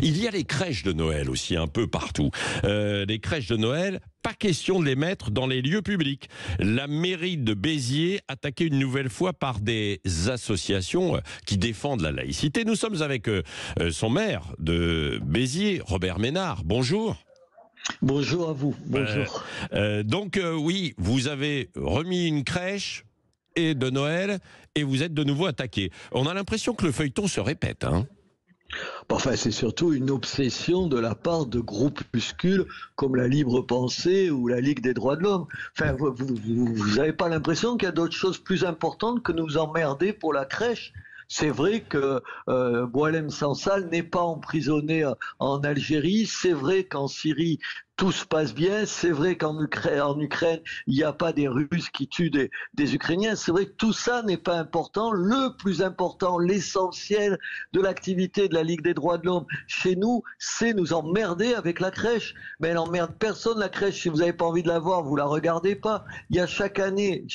Il y a les crèches de Noël aussi, un peu partout. Les crèches de Noël, pas question de les mettre dans les lieux publics. La mairie de Béziers, attaquée une nouvelle fois par des associations qui défendent la laïcité. Nous sommes avec son maire de Béziers, Robert Ménard. Bonjour. Bonjour à vous, bonjour. Donc oui, vous avez remis une crèche et de Noël et vous êtes de nouveau attaqué. On a l'impression que le feuilleton se répète, hein. Enfin, c'est surtout une obsession de la part de groupuscules comme la Libre Pensée ou la Ligue des droits de l'homme. Enfin, vous n'avez pas l'impression qu'il y a d'autres choses plus importantes que nous emmerder pour la crèche? C'est vrai que Boualem Sansal n'est pas emprisonné en Algérie. C'est vrai qu'en Syrie, tout se passe bien. C'est vrai qu'en Ukraine, il n'y a pas des Russes qui tuent des Ukrainiens. C'est vrai que tout ça n'est pas important. Le plus important, l'essentiel de l'activité de la Ligue des droits de l'homme chez nous, c'est nous emmerder avec la crèche. Mais elle emmerde personne, la crèche. Si vous n'avez pas envie de la voir, vous la regardez pas. Il y a chaque année,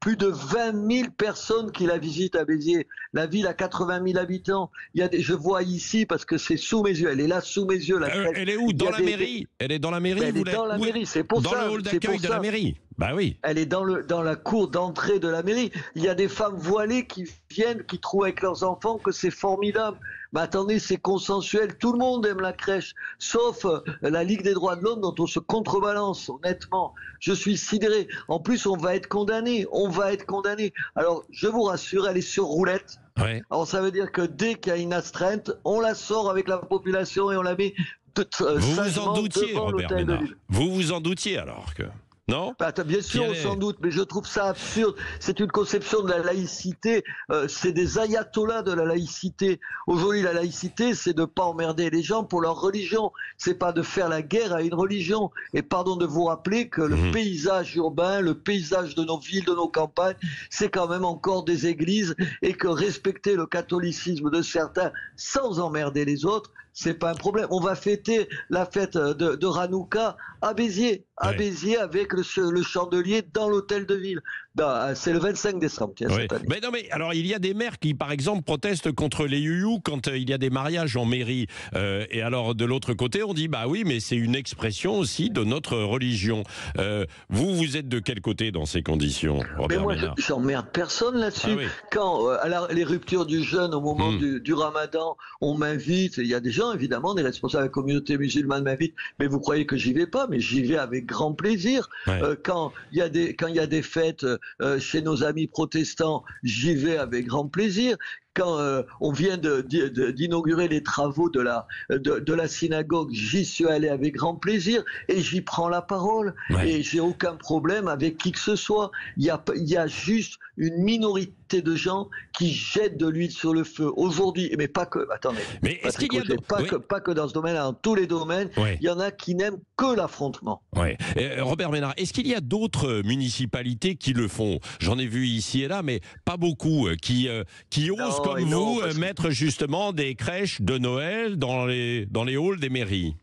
plus de 20 000 personnes qui la visitent à Béziers. La ville a 80 000 habitants. Je vois ici, parce que c'est sous mes yeux, elle est là sous mes yeux. La crèche. Elle est où? Dans la mairie? Elle est dans la mairie? Elle est dans la mairie, c'est pour ça. Dans le hall d'accueil de la mairie? Bah oui. Elle est dans la cour d'entrée de la mairie. Il y a des femmes voilées qui viennent, qui trouvent avec leurs enfants que c'est formidable. Mais attendez, c'est consensuel. Tout le monde aime la crèche, sauf la Ligue des droits de l'homme dont on se contrebalance, honnêtement. Je suis sidéré. En plus, on va être condamné. Alors, je vous rassure, elle est sur roulette. Ouais. Alors, ça veut dire que dès qu'il y a une astreinte, on la sort avec la population et on la met vous vous en doutiez, Robert Ménard. Ville. Vous vous en doutiez alors que... Non? Bien sûr, on s'en doute, mais je trouve ça absurde. C'est une conception de la laïcité. C'est des ayatollahs de la laïcité. Aujourd'hui, la laïcité, c'est de ne pas emmerder les gens pour leur religion. C'est pas de faire la guerre à une religion. Et pardon de vous rappeler que le paysage urbain, le paysage de nos villes, de nos campagnes, c'est quand même encore des églises, et que respecter le catholicisme de certains sans emmerder les autres, c'est pas un problème. On va fêter la fête de Hanouka à Béziers, avec le chandelier dans l'hôtel de ville. C'est le 25 décembre, cette année. Mais non, mais alors il y a des maires qui, par exemple, protestent contre les youyou quand il y a des mariages en mairie. Et alors de l'autre côté, on dit bah oui, mais c'est une expression aussi de notre religion. Vous êtes de quel côté dans ces conditions, Robert Ménard? Moi, j'emmerde personne là-dessus. Ah oui. Quand les ruptures du jeûne au moment du Ramadan, on m'invite. Il y a des gens, évidemment, des responsables de la communauté musulmane m'invitent. Mais vous croyez que j'y vais pas? Mais j'y vais avec grand plaisir. Quand il y a des fêtes chez nos amis protestants, j'y vais avec grand plaisir. Quand on vient d'inaugurer les travaux de la synagogue, j'y suis allé avec grand plaisir et j'y prends la parole. Et j'ai aucun problème avec qui que ce soit. Il y a juste une minorité de gens qui jettent de l'huile sur le feu aujourd'hui, mais pas que. Attendez. Mais est-ce qu'il y a pas que dans ce domaine-là, dans tous les domaines, il y en a qui n'aiment que l'affrontement. Robert Ménard, est-ce qu'il y a d'autres municipalités qui le font? J'en ai vu ici et là, mais pas beaucoup, qui osent comme vous mettre justement des crèches de Noël dans les halls des mairies?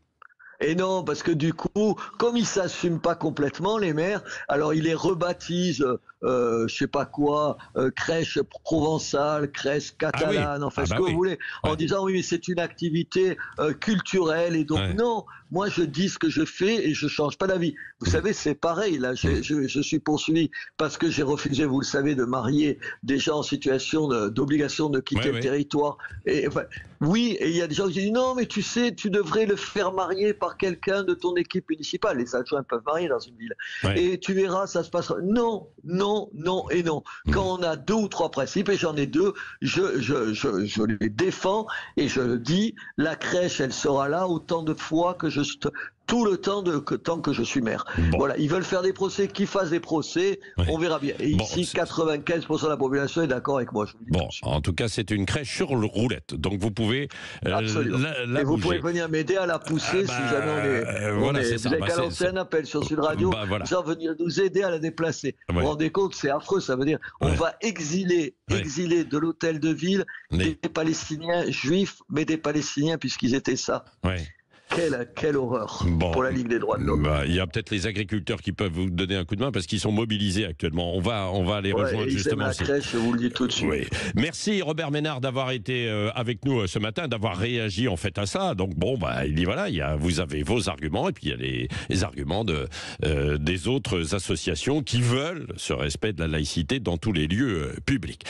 Et non, parce que du coup, comme ils ne s'assument pas complètement, les maires, alors ils les rebaptisent, je sais pas quoi, crèche provençale, crèche catalane, vous voulez, en disant oui, mais c'est une activité culturelle, et donc non, moi je dis ce que je fais et je change pas d'avis. Vous savez, c'est pareil, là, je suis poursuivi parce que j'ai refusé, vous le savez, de marier des gens en situation d'obligation de quitter le territoire. Et, et il y a des gens qui disent non, mais tu sais, tu devrais le faire marier par quelqu'un de ton équipe municipale. Les adjoints peuvent marier dans une ville. Et tu verras, ça se passera. Non. Quand on a 2 ou 3 principes, et j'en ai 2, je les défends et je dis, la crèche, elle sera là autant de fois que tout le temps tant que je suis maire. Voilà, ils veulent faire des procès, qu'ils fassent des procès, on verra bien. Et ici, 95% de la population est d'accord avec moi. En tout cas, c'est une crèche sur le roulette, donc vous pouvez la et vous pouvez venir m'aider à la pousser si jamais on est. Vous avez qu'à lancer un appel sur Sud Radio, venir nous aider à la déplacer. Vous vous rendez compte, c'est affreux, ça veut dire on va exiler de l'hôtel de ville des Palestiniens juifs, mais des Palestiniens puisqu'ils étaient ça. quelle horreur Bon. pour la Ligue des droits de l'homme. Il y a peut-être les agriculteurs qui peuvent vous donner un coup de main parce qu'ils sont mobilisés actuellement. On va les rejoindre justement. La crèche, je vous le dis tout de suite. Oui. Merci Robert Ménard d'avoir été avec nous ce matin, d'avoir réagi en fait à ça. Donc bon, il dit voilà, vous avez vos arguments et puis il y a les arguments des autres associations qui veulent ce respect de la laïcité dans tous les lieux publics.